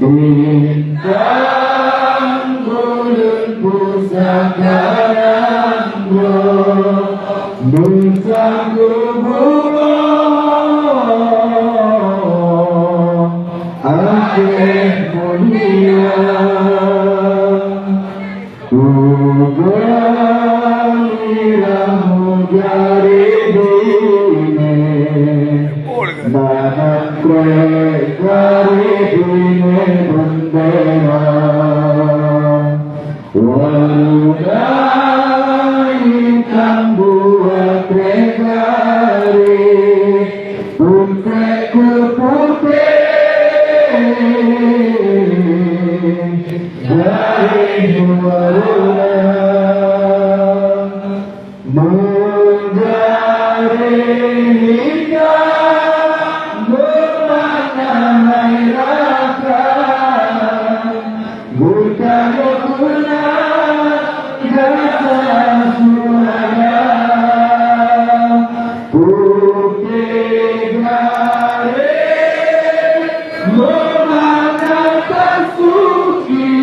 bintang bulan pusaka bintang gubulong akhir mulia Ugaliramu dari dine Nanakre dari dine bendera Waludai buat pegari Putih ke putih dari warna Menggari hitam bermakna raka Bukan guna jasa suara Putih garis bermakna suci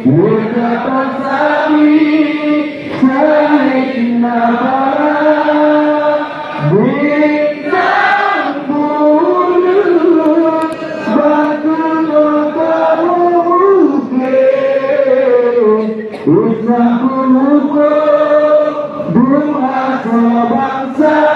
Ucapan sami bintang bulan batu berukir Usah bunuh doa sebangsa